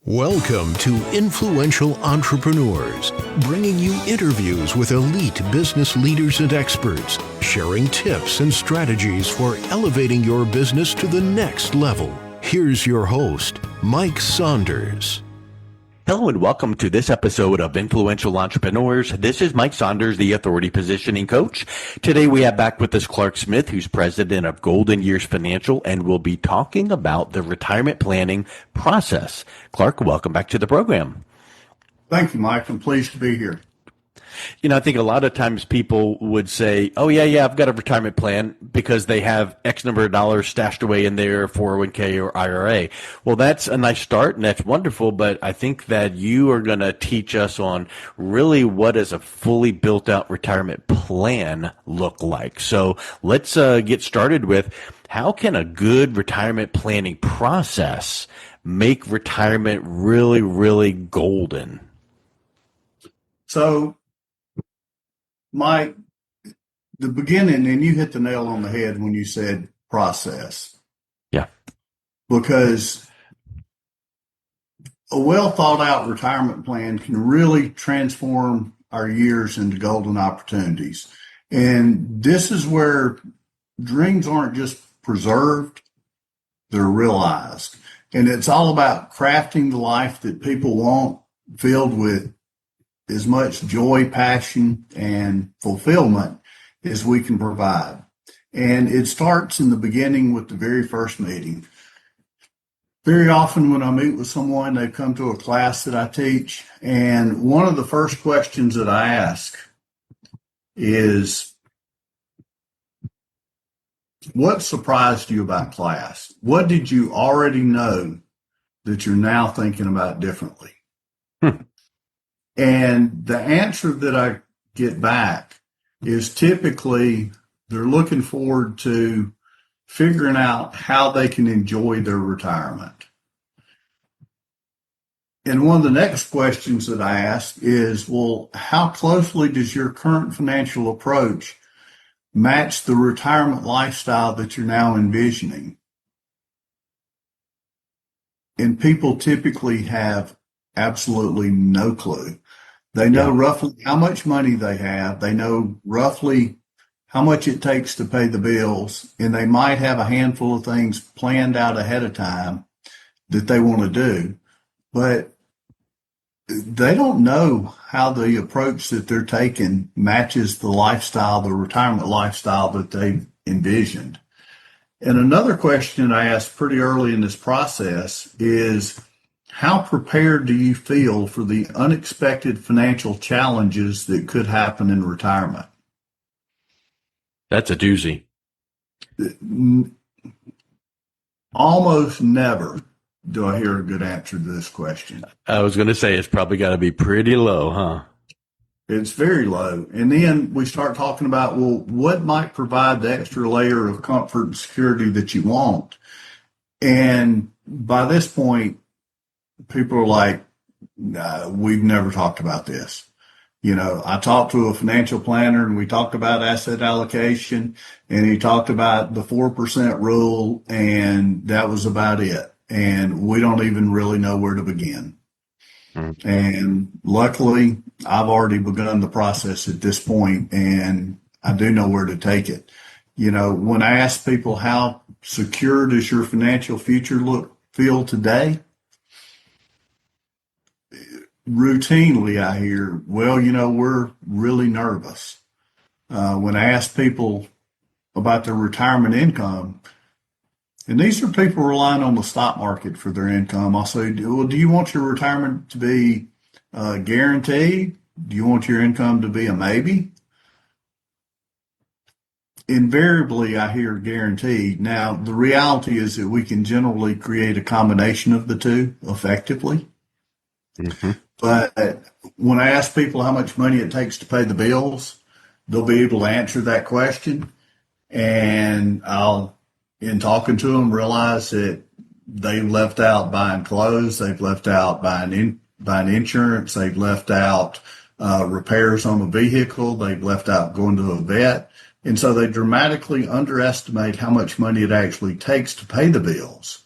Welcome to Influential Entrepreneurs, bringing you interviews with elite business leaders and experts, sharing tips and strategies for elevating your business to the next level. Here's your host, Mike Saunders. Hello and welcome to this episode of Influential Entrepreneurs. This is Mike Saunders, the Authority Positioning Coach. Today we have back with us Clark Smith, who's president of Golden Years Financial, and we'll be talking about the retirement planning process. Clark, welcome back to the program. Thank you, Mike. I'm pleased to be here. You know, I think a lot of times people would say, oh, yeah, I've got a retirement plan because they have X number of dollars stashed away in their 401k or IRA. Well, that's a nice start and that's wonderful, but I think that you are going to teach us on really what does a fully built out retirement plan look like. So let's get started with how can a good retirement planning process make retirement really, really golden? So, Mike, the beginning, and you hit the nail on the head when you said process. Yeah. Because a well thought out retirement plan can really transform our years into golden opportunities. And this is where dreams aren't just preserved, they're realized. And it's all about crafting the life that people want, filled with as much joy, passion, and fulfillment as we can provide. And it starts in the beginning with the very first meeting. Very often when I meet with someone, they come to a class that I teach, and one of the first questions that I ask is, what surprised you about class? What did you already know that you're now thinking about differently? And the answer that I get back is typically they're looking forward to figuring out how they can enjoy their retirement. And one of the next questions that I ask is, well, how closely does your current financial approach match the retirement lifestyle that you're now envisioning? And people typically have absolutely no clue. They know roughly how much money they have. They know roughly how much it takes to pay the bills, and they might have a handful of things planned out ahead of time that they want to do, but they don't know how the approach that they're taking matches the lifestyle, the retirement lifestyle that they've envisioned. And another question I asked pretty early in this process is, how prepared do you feel for the unexpected financial challenges that could happen in retirement? That's a doozy. Almost never do I hear a good answer to this question. I was going to say it's probably got to be pretty low, huh? It's very low. And then we start talking about, well, what might provide the extra layer of comfort and security that you want? And by this point, people are like, nah, we've never talked about this. You know, I talked to a financial planner and we talked about asset allocation, and he talked about the 4% rule, and that was about it. And we don't even really know where to begin. And luckily, I've already begun the process at this point, and I do know where to take it. You know, when I ask people, how secure does your financial future feel today? Routinely, I hear, well, you know, we're really nervous. When I ask people about their retirement income, and these are people relying on the stock market for their income, I'll say, well, do you want your retirement to be guaranteed? Do you want your income to be a maybe? Invariably, I hear guaranteed. Now, the reality is that we can generally create a combination of the two effectively. Mm-hmm. But when I ask people how much money it takes to pay the bills, they'll be able to answer that question. And I'll, in talking to them, realize that they've left out buying clothes, they've left out buying insurance, they've left out repairs on a vehicle, they've left out going to a vet. And so they dramatically underestimate how much money it actually takes to pay the bills.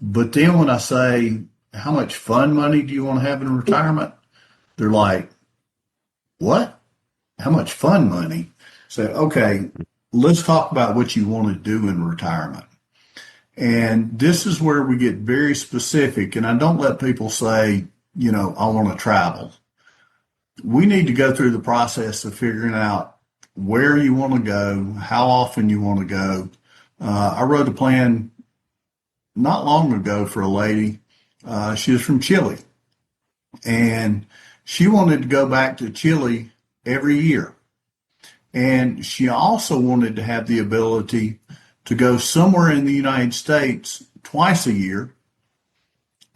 But then when I say, how much fun money do you want to have in retirement? They're like, what? How much fun money? So, okay, let's talk about what you want to do in retirement. And this is where we get very specific. And I don't let people say, I want to travel. We need to go through the process of figuring out where you want to go, how often you want to go. I wrote a plan not long ago for a lady. She was from Chile, and she wanted to go back to Chile every year. And she also wanted to have the ability to go somewhere in the United States twice a year,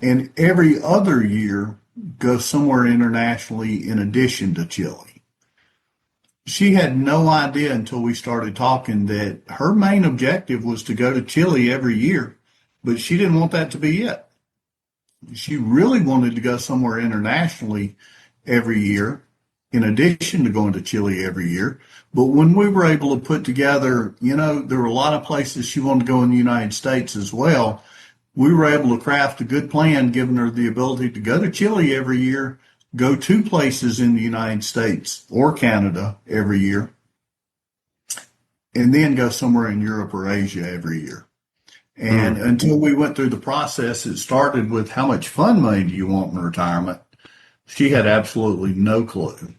and every other year go somewhere internationally in addition to Chile. She had no idea until we started talking that her main objective was to go to Chile every year, but she didn't want that to be it. She really wanted to go somewhere internationally every year, in addition to going to Chile every year. But when we were able to put together, there were a lot of places she wanted to go in the United States as well. We were able to craft a good plan, giving her the ability to go to Chile every year, go 2 places in the United States or Canada every year, and then go somewhere in Europe or Asia every year. And until we went through the process, it started with how much fun money do you want in retirement? She had absolutely no clue.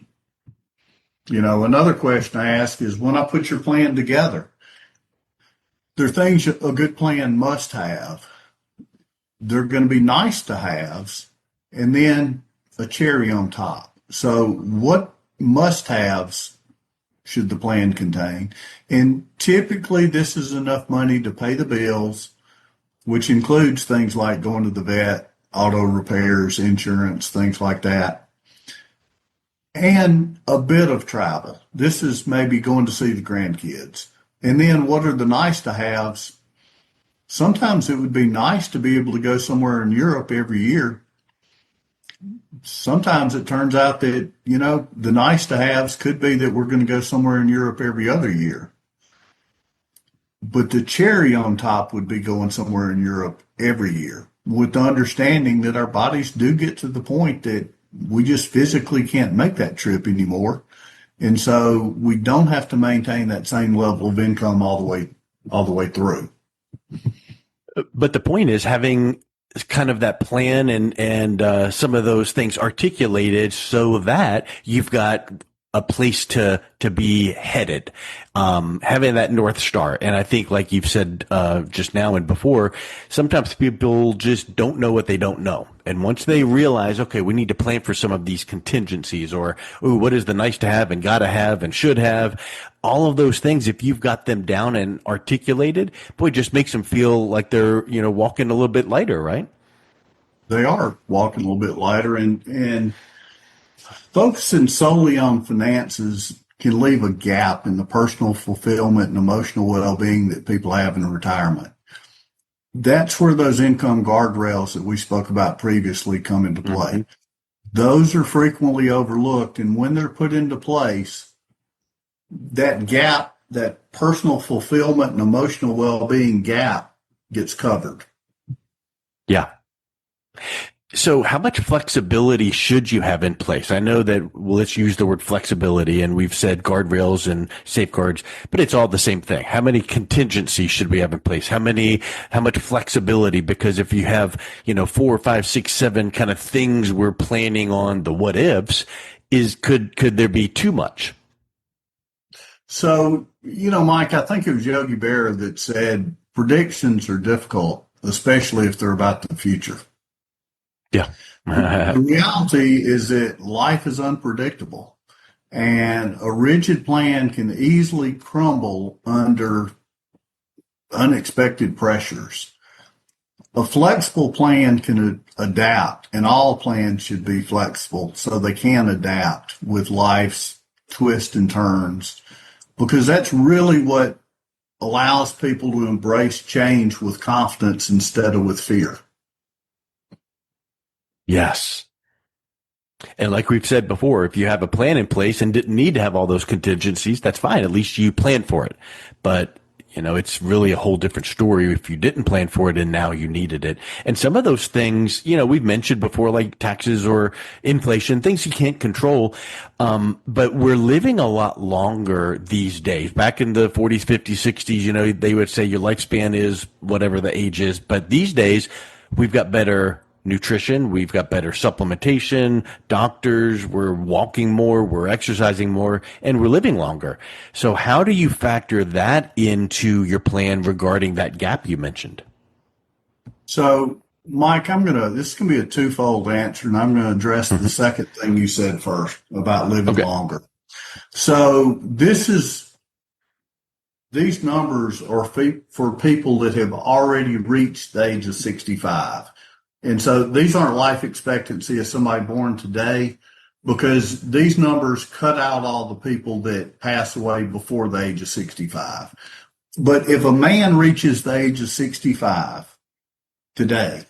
Another question I ask is, when I put your plan together, there are things a good plan must have. They're going to be nice to haves, and then a cherry on top. So what must haves should the plan contain? And typically this is enough money to pay the bills, which includes things like going to the vet, auto repairs, insurance, things like that, and a bit of travel. This is maybe going to see the grandkids. And then what are the nice to haves? Sometimes it would be nice to be able to go somewhere in Europe every year. Sometimes it turns out that, the nice to haves could be that we're going to go somewhere in Europe every other year. But the cherry on top would be going somewhere in Europe every year, with the understanding that our bodies do get to the point that we just physically can't make that trip anymore. And so we don't have to maintain that same level of income all the way through. But the point is having kind of that plan and some of those things articulated so that you've got a place to be headed, having that North Star. And I think, like you've said just now and before, sometimes people just don't know what they don't know. And once they realize, okay, we need to plan for some of these contingencies, or, ooh, what is the nice to have and gotta have and should have, all of those things, if you've got them down and articulated, boy, it just makes them feel like they're, walking a little bit lighter, right? They are walking a little bit lighter, and focusing solely on finances can leave a gap in the personal fulfillment and emotional well-being that people have in retirement. That's where those income guardrails that we spoke about previously come into play. Mm-hmm. Those are frequently overlooked, and when they're put into place, that gap, that personal fulfillment and emotional well-being gap, gets covered. Yeah. So how much flexibility should you have in place? I know that, well, let's use the word flexibility, and we've said guardrails and safeguards, but it's all the same thing. How many contingencies should we have in place? How much flexibility? Because if you have, 4, 5, 6, 7 kind of things we're planning on, the what ifs, could there be too much? So, Mike, I think it was Yogi Berra that said predictions are difficult, especially if they're about the future. Yeah. The reality is that life is unpredictable, and a rigid plan can easily crumble under unexpected pressures. A flexible plan can adapt, and all plans should be flexible so they can adapt with life's twists and turns, because that's really what allows people to embrace change with confidence instead of with fear. Yes. And like we've said before, if you have a plan in place and didn't need to have all those contingencies, that's fine. At least you plan for it. But It's really a whole different story if you didn't plan for it and now you needed it. And some of those things, we've mentioned before, like taxes or inflation, things you can't control. But we're living a lot longer these days. Back in the 40s, 50s, 60s, they would say your lifespan is whatever the age is. But these days, we've got better nutrition, we've got better supplementation, doctors, we're walking more, we're exercising more, and we're living longer. So how do you factor that into your plan regarding that gap you mentioned? So, Mike, this is going to be a twofold answer, and I'm going to address the second thing you said first about living longer. So these numbers are for people that have already reached the age of 65. And so these aren't life expectancy of somebody born today, because these numbers cut out all the people that pass away before the age of 65. But if a man reaches the age of 65 today,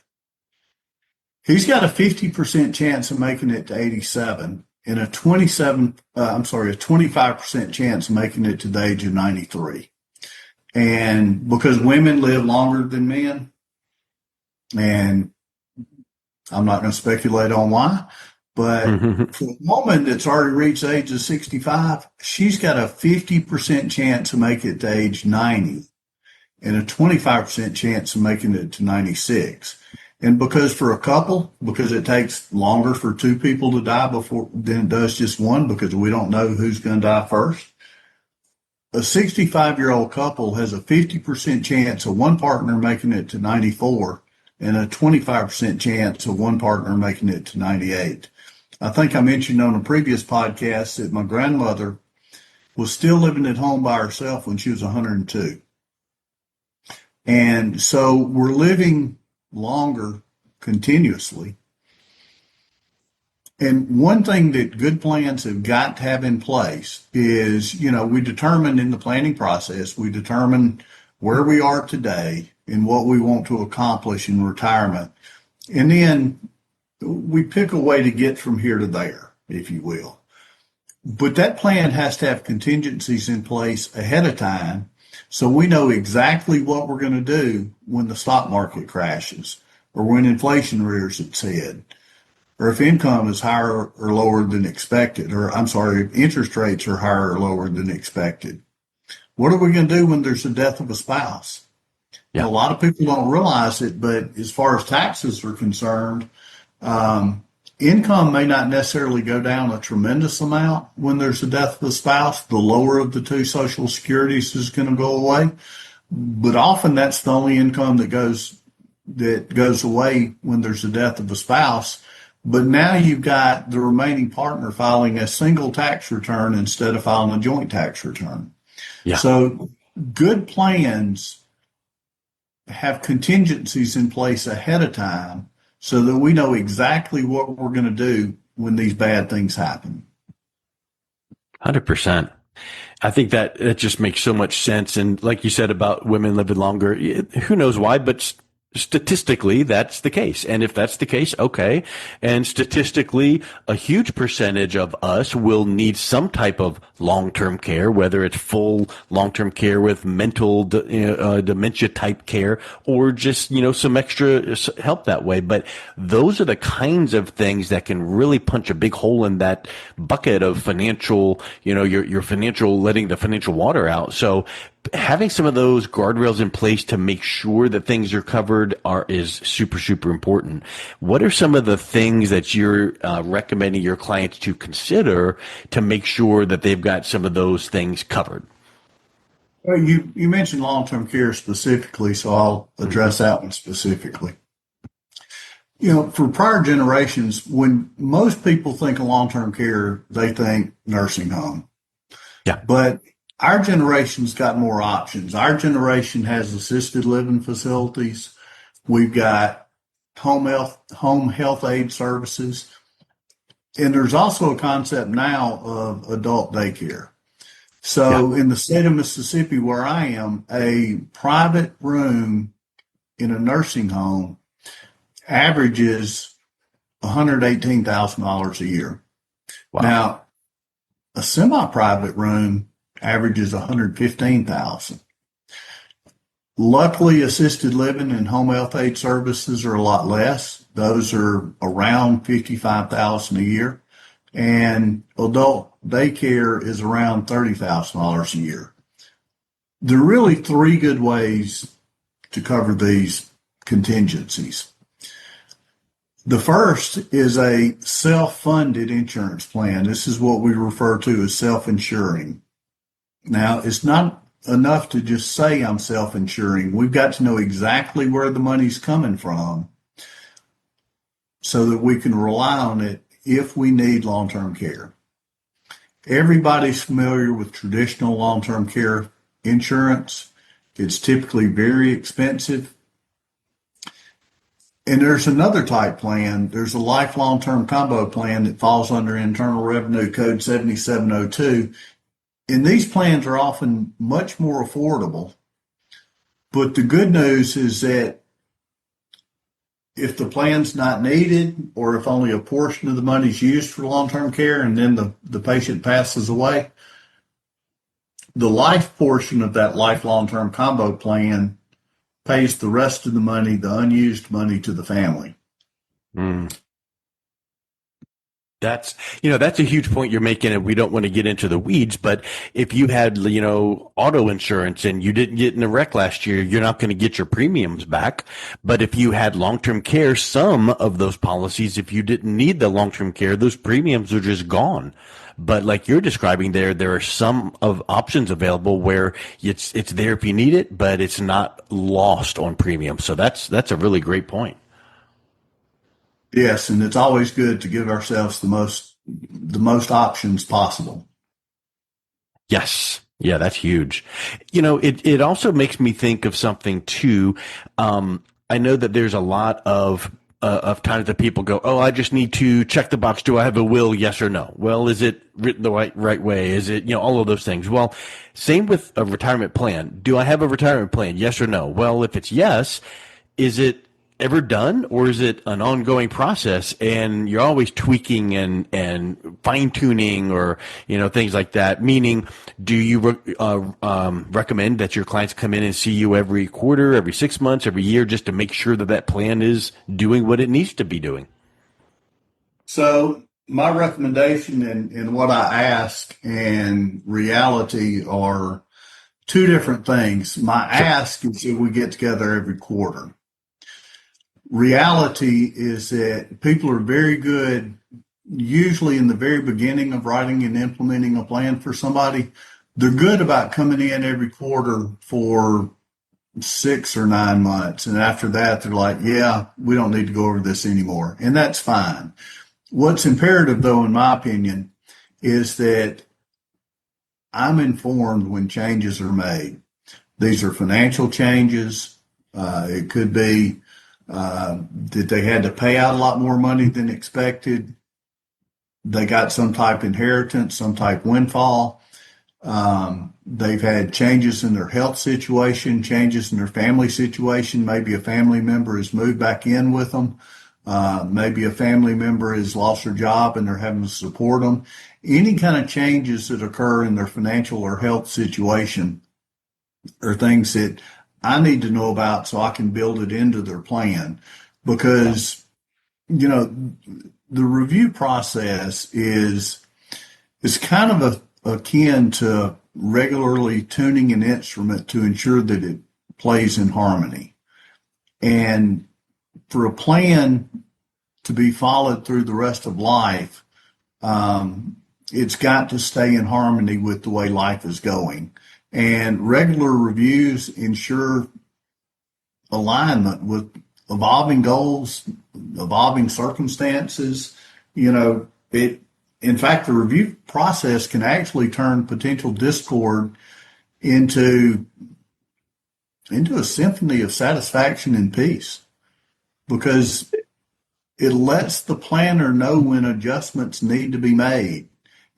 he's got a 50% chance of making it to 87 and a 25% chance of making it to the age of 93. And because women live longer than men, and I'm not going to speculate on why, but for a woman that's already reached the age of 65, she's got a 50% chance of making it to age 90 and a 25% chance of making it to 96. And because it takes longer for two people to die than it does just one, because we don't know who's going to die first, a 65-year-old couple has a 50% chance of one partner making it to 94 and a 25% chance of one partner making it to 98. I think I mentioned on a previous podcast that my grandmother was still living at home by herself when she was 102. And so we're living longer continuously. And one thing that good plans have got to have in place is, we determine in the planning process, we determine where we are today and what we want to accomplish in retirement. And then we pick a way to get from here to there, if you will. But that plan has to have contingencies in place ahead of time, so we know exactly what we're going to do when the stock market crashes, or when inflation rears its head, or if income is higher or lower than expected, if interest rates are higher or lower than expected. What are we going to do when there's the death of a spouse? Yeah. A lot of people don't realize it, but as far as taxes are concerned, income may not necessarily go down a tremendous amount when there's the death of a spouse. The lower of the two Social Securities is going to go away, but often that's the only income that goes away when there's the death of a spouse. But now you've got the remaining partner filing a single tax return instead of filing a joint tax return. Yeah. So good plans have contingencies in place ahead of time so that we know exactly what we're going to do when these bad things happen. 100%. I think that it just makes so much sense. And like you said about women living longer, who knows why, but statistically, that's the case. And if that's the case, okay. And statistically, a huge percentage of us will need some type of long-term care, whether it's full long-term care with mental dementia type care, or just, some extra help that way. But those are the kinds of things that can really punch a big hole in that bucket of financial, your financial, letting the financial water out. So having some of those guardrails in place to make sure that things are covered is super, super important. What are some of the things that you're recommending your clients to consider to make sure that they've got some of those things covered? Well, you mentioned long-term care specifically, so I'll address that one specifically. For prior generations, when most people think of long-term care, they think nursing home. Yeah. But our generation's got more options. Our generation has assisted living facilities. We've got home health aid services. And there's also a concept now of adult daycare. So in the state of Mississippi, where I am, a private room in a nursing home averages $118,000 a year. Wow. Now, a semi-private room averages $115,000. Luckily, assisted living and home health aid services are a lot less. Those are around $55,000 a year, and adult daycare is around $30,000 a year. There are really three good ways to cover these contingencies. The first is a self-funded insurance plan. This is what we refer to as self-insuring. Now, it's not enough to just say I'm self-insuring. We've got to know exactly where the money's coming from so that we can rely on it if we need long-term care. Everybody's familiar with traditional long-term care insurance. It's typically very expensive. And there's another type plan. There's a life long-term combo plan that falls under Internal Revenue Code 7702. And these plans are often much more affordable. But the good news is that if the plan's not needed, or if only a portion of the money is used for long-term care and then the patient passes away, the life portion of that life long-term combo plan pays the rest of the money, the unused money, to the family. Mm. That's a huge point you're making, and we don't want to get into the weeds, but if you had, auto insurance and you didn't get in a wreck last year, you're not going to get your premiums back. But if you had long-term care, some of those policies, if you didn't need the long-term care, those premiums are just gone. But like you're describing there are some of options available where it's there if you need it, but it's not lost on premium. So that's a really great point. Yes, and it's always good to give ourselves the most options possible. Yes. Yeah, that's huge. It also makes me think of something too. I know that there's a lot of times that people go, oh, I just need to check the box. Do I have a will? Yes or no? Well, is it written the right way? Is it, all of those things? Well, same with a retirement plan. Do I have a retirement plan? Yes or no? Well, if it's yes, is it ever done, or is it an ongoing process and you're always tweaking and fine tuning, or things like that? Meaning, do you recommend that your clients come in and see you every quarter, every 6 months, every year, just to make sure that plan is doing what it needs to be doing? So my recommendation and what I ask and reality are two different things. My ask is that we get together every quarter. Reality is that people are very good, usually in the very beginning of writing and implementing a plan for somebody. They're good about coming in every quarter for 6 or 9 months. And after that, they're like, yeah, we don't need to go over this anymore. And that's fine. What's imperative, though, in my opinion, is that I'm informed when changes are made. These are financial changes. It could be that they had to pay out a lot more money than expected. They got some type inheritance, some type windfall. They've had changes in their health situation, changes in their family situation. Maybe a family member has moved back in with them. Maybe a family member has lost their job and they're having to support them. Any kind of changes that occur in their financial or health situation are things that I need to know about so I can build it into their plan, because, the review process is kind of akin to regularly tuning an instrument to ensure that it plays in harmony. And for a plan to be followed through the rest of life, it's got to stay in harmony with the way life is going. And regular reviews ensure alignment with evolving goals, evolving circumstances. In fact, the review process can actually turn potential discord into a symphony of satisfaction and peace, because it lets the planner know when adjustments need to be made.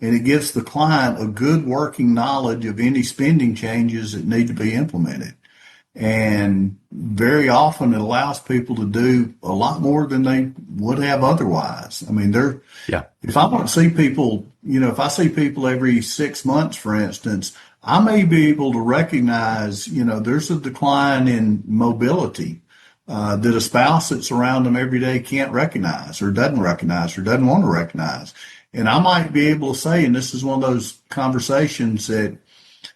And it gives the client a good working knowledge of any spending changes that need to be implemented. And very often it allows people to do a lot more than they would have otherwise. I mean, if I want to see people, if I see people every 6 months, for instance, I may be able to recognize, there's a decline in mobility that a spouse that's around them every day can't recognize or doesn't want to recognize. And I might be able to say, and this is one of those conversations that,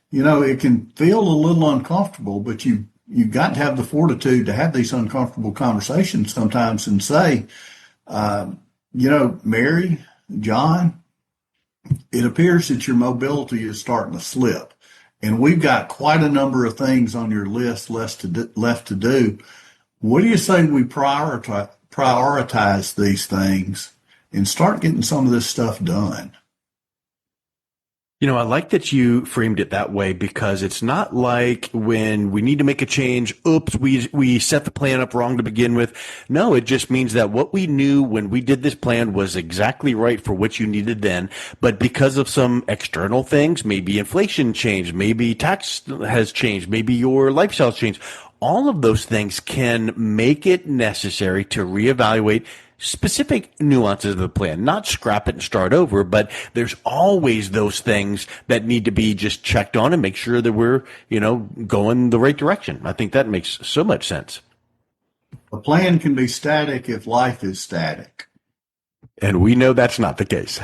it can feel a little uncomfortable, but you've got to have the fortitude to have these uncomfortable conversations sometimes and say, Mary, John, it appears that your mobility is starting to slip. And we've got quite a number of things on your list left to do. What do you say we prioritize these things and start getting some of this stuff done? I like that you framed it that way, because it's not like when we need to make a change, oops, we set the plan up wrong to begin with. No, it just means that what we knew when we did this plan was exactly right for what you needed then. But because of some external things, maybe inflation changed, maybe tax has changed, maybe your lifestyle's changed. All of those things can make it necessary to reevaluate specific nuances of the plan, not scrap it and start over, but there's always those things that need to be just checked on and make sure that we're, going the right direction. I think that makes so much sense. A plan can be static if life is static. And we know that's not the case.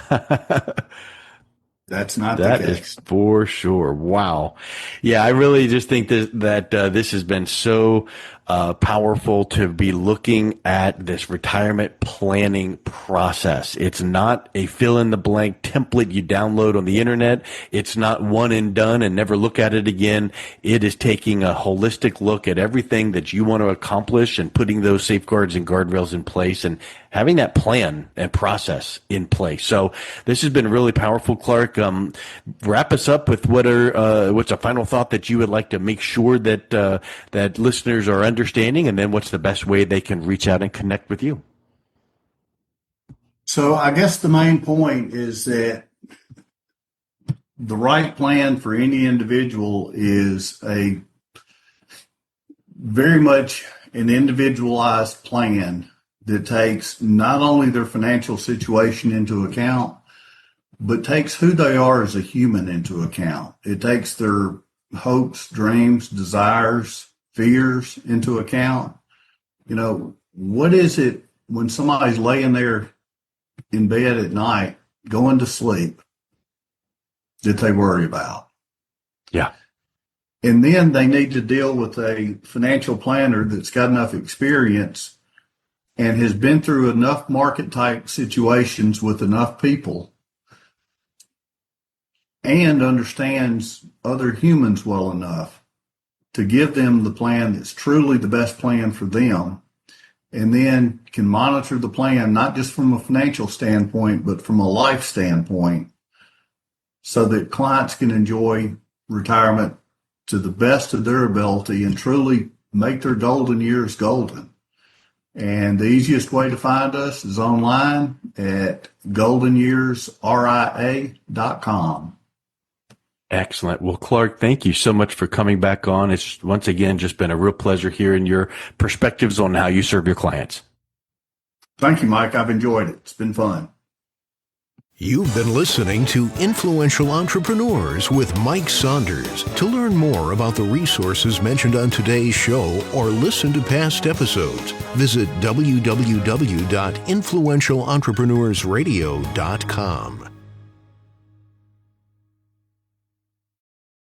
That's not that the case. That is for sure. Wow. Yeah, I really just think that this has been so powerful to be looking at this retirement planning process. It's not a fill in the blank template you download on the internet. It's not one and done and never look at it again. It is taking a holistic look at everything that you want to accomplish and putting those safeguards and guardrails in place and having that plan and process in place. So this has been really powerful, Clark. Wrap us up with what's a final thought that you would like to make sure that that listeners are understanding, and then what's the best way they can reach out and connect with you? So I guess the main point is that the right plan for any individual is a very much an individualized plan that takes not only their financial situation into account, but takes who they are as a human into account. It takes their hopes, dreams, desires, fears into account. What is it when somebody's laying there in bed at night, going to sleep, that they worry about? Yeah. And then they need to deal with a financial planner that's got enough experience and has been through enough market type situations with enough people and understands other humans well enough to give them the plan that's truly the best plan for them, and then can monitor the plan, not just from a financial standpoint, but from a life standpoint, so that clients can enjoy retirement to the best of their ability and truly make their golden years golden. And the easiest way to find us is online at goldenyearsria.com. Excellent. Well, Clark, thank you so much for coming back on. It's once again just been a real pleasure hearing your perspectives on how you serve your clients. Thank you, Mike. I've enjoyed it. It's been fun. You've been listening to Influential Entrepreneurs with Mike Saunders. To learn more about the resources mentioned on today's show or listen to past episodes, visit www.influentialentrepreneursradio.com.